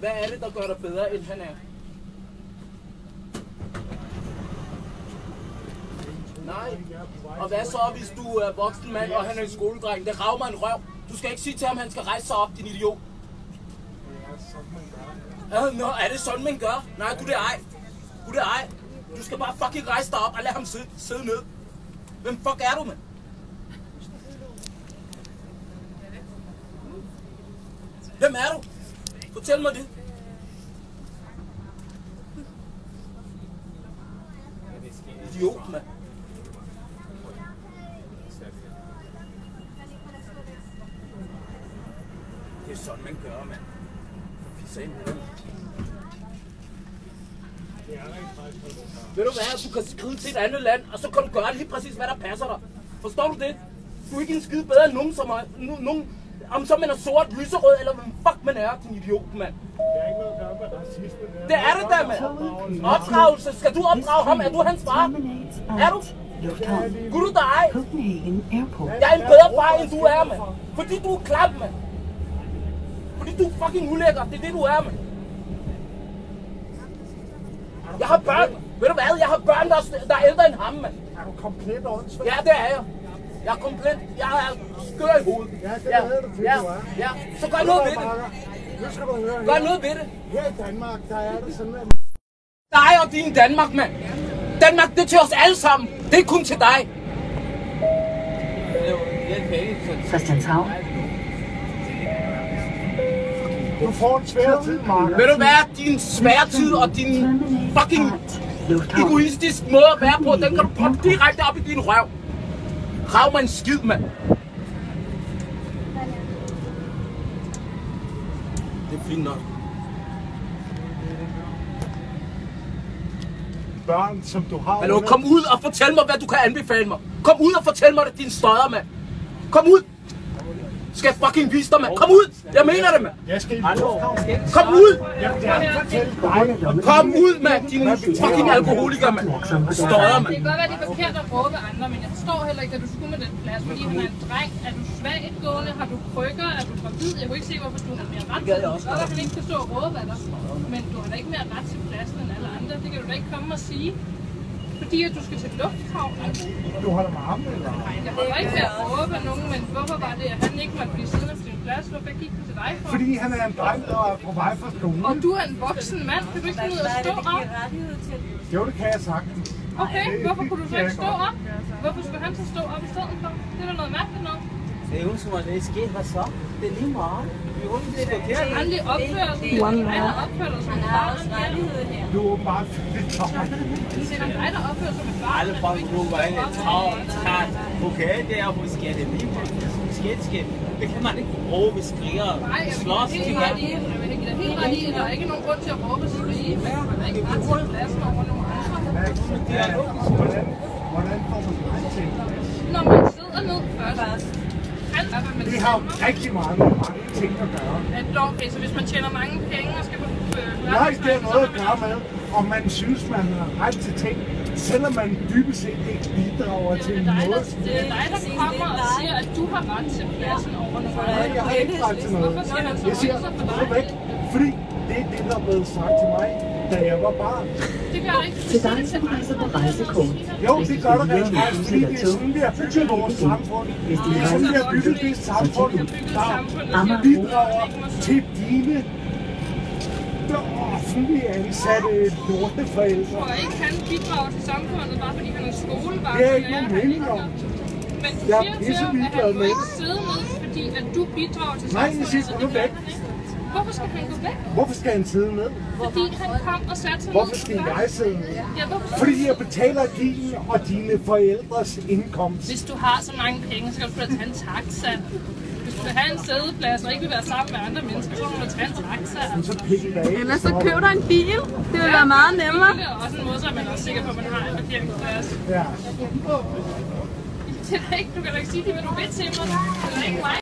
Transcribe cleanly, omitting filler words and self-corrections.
Hvad er det, der gør dig bedre, end han er? Nej. Og hvad så, hvis du er voksen mand, og han er en skoledreng? Det rager mig en røv. Du skal ikke sige til ham, at han skal rejse sig op, din idiot. Nå, er det sådan, man gør? Nej, du det ej. Du det ej. Du skal bare fucking rejse dig op og lade ham sidde ned. Hvem fuck er du, mand? Hvem er du? Fortæl mig det. Idiot, mand. Det er sådan, man gør, mand. Ved du hvad, du kan skride til et andet land, og så kan du gøre lige præcis, hvad der passer dig. Forstår du det? Du er ikke en skide bedre end nogen, som er... Om så man er sort, lyserød, eller hvad fuck man er, din idiot, mand. Det er ikke noget at gøre med racisme. Det er det da, mand. Opdragelse. Skal du opdrage ham? Er du hans far? Er du? Gud du dig? Jeg er en bedre far, end du er, mand. Fordi du er klam, mand. Fordi du er fucking ulækker. Det er det, du er, mand. Jeg har børn. Ved du hvad? Jeg har børn, der er ældre end ham, mand. Er du komplet åndssvagt? Ja, det er jeg. Jeg er komplet. Jeg er skør i hovedet. Ja, det er det, du er. Ja, så gør noget ved det. Nu skal du høre. Gør noget ved det. Her i Danmark, der er det sådan, at... Dig og din Danmark, mand. Danmark, det er til os alle sammen. Det er kun til dig. Christianshavn. Du får en svær tid, Marker. Ved du hvad? Din svære tid og din fucking egoistisk måde at være på, den kan du poppe direkte op i din røv. Rav mig en skid, mand. Det er fint nok. Børn, som du har... Hallo, kom ud og fortæl mig, hvad du kan anbefale mig. Kom ud og fortæl mig det, din støder, mand. Kom ud. Skal jeg fucking vise dig, mand. Kom ud. Jeg mener det, mand. Jeg skal Kom ud. Jeg vil gerne fortælle dig. Kom ud, mand. Din fucking alkoholiker, mand. Støder, mand. Det kan godt være, det er forkert at råbe andre, men jeg forstår heller ikke, at du skulle med den plads, fordi han er en dreng. Er du svagtgående? Har du krykker? Er du gravid? Jeg kunne ikke se, hvorfor du har mere ret til. Det er godt, at han ikke kan stå og råbe af dig. Men du har da ikke mere ret til pladsen end alle andre. Det kan du da ikke komme og sige. Fordi at du skal til lufthavn. Du holder med ham, eller? Jeg holder ikke ved at råbe af nogen, men hvorfor var det, at han ikke måtte blive siddende på sin plads? Hvorfor gik du til dig for? Fordi han er en dreng, der er på vej fra skolen. Og du er en voksen mand. Kan du ikke finde ud af at stå op? Jo, det kan jeg sagtens. Okay, hvorfor kunne du så ikke stå op? Hvorfor skulle han så stå op i stedet for? Det er da noget mærkeligt noget. Det er jo som, at det er sket, hvad så? Det er lige meget. Vi er rundt, det er forkert. Han lige opfører sig. Han har opført sig som et barn. Du er åbenbart lidt tøj. Det er dig, der opfører sig som et barn. Alle folk råber ind et træt. Okay, det er måske det lige meget. Det kan man ikke råbe, skriger, slås til hinanden. Jeg vil give dig helt ret i, at der er ikke nogen grund til at råbe og skrige. Men man er ikke ret til pladsen over nogen andre. Hvordan får man ret til? Når man sidder ned først. Vi har rigtig mange ting at gøre. Okay, så hvis man tjener mange penge og skal på nej, det er noget at gøre med, om man synes, man har ret til ting, selvom man dybest set ikke bidrager til noget. Det er dig, der kommer og siger, at du har ret til pladsen over nogle andre. Nej, jeg har ikke ret til noget. Jeg siger, gå væk, fordi det er det, der er blevet sagt til mig, da jeg var barn. Det gør det ikke. Til dig, som rejser på rejsekort. Jo, det gør det rent faktisk, fordi det er sådan, vi har bygget vores samfund. Det er sådan, vi har bygget det samfund, der bidrager til dine offentlige ansatte lorteforældre. Og ikke han bidrager til samfundet, bare fordi han er skolevagt. Det er ikke nogen mening om. Men du siger til ham, at han må ikke sidde med, fordi at du bidrager til samfundet. Nej, jeg siger, gå væk. Hvorfor skal han gå væk? Hvorfor skal han sidde med? Fordi han kom og satte sig ned. Hvorfor skal jeg sidde med? Ja, fordi jeg betaler din og dine forældres indkomst. Hvis du har så mange penge, så kan du da tage en taxa. Hvis du vil have en sædeplads og ikke vil være sammen med andre mennesker, så må du tage en taxa. Ellers så køb dig en bil. Det vil være meget nemmere. Det er også en måde, så man er også sikker på, at man har en parkeringsplads. Ja. Det er ikke, du kan da ikke sige, hvad du vil til mig. Det er ikke mig.